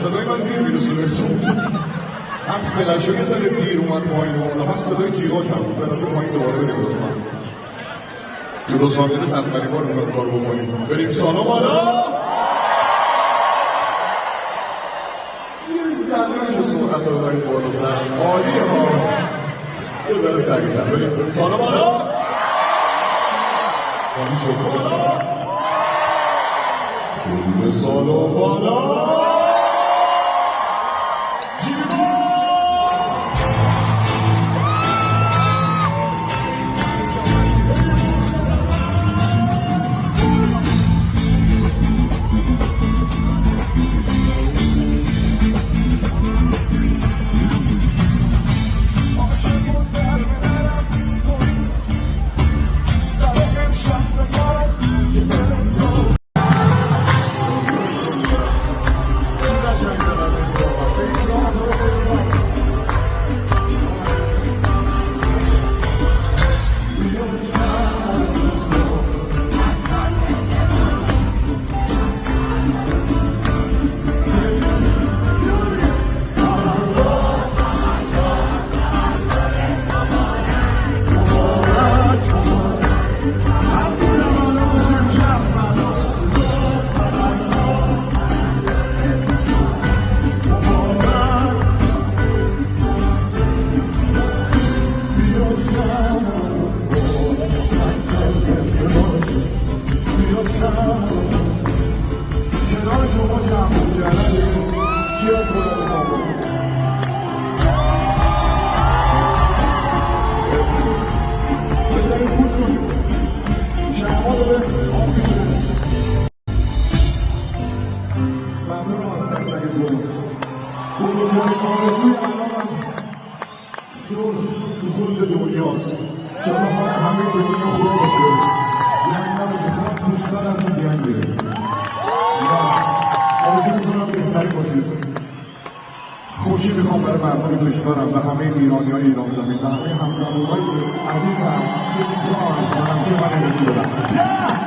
صدای من دیر میرسه بهتون. هم فلشه یه ذره دیر اومد پایین و هم صدای جیغا کم بود. فلشه پایین دوباره بریم لطفا. تو لس آنجلس اولین بار میخوایم کار بکنیم. بریم سالن بالا. یه ذره میشه سرعت رو برید بالاتر. عالی ها. یه ذره سریعتر بریم سالن بالا. عالی شد بالا. کل سالن بالا. تو کل دنیاست که همه دنیا خدا باشه جنگ نباشه تو سرم تو جنگه و آرزو میکنم بهتری باشید خوشی میخوام برای مردم کشورم و همه ایرانی‌های ایران زمین و همه همزمان‌های عزیزم که اینجا هم و همچه من نمی‌دونم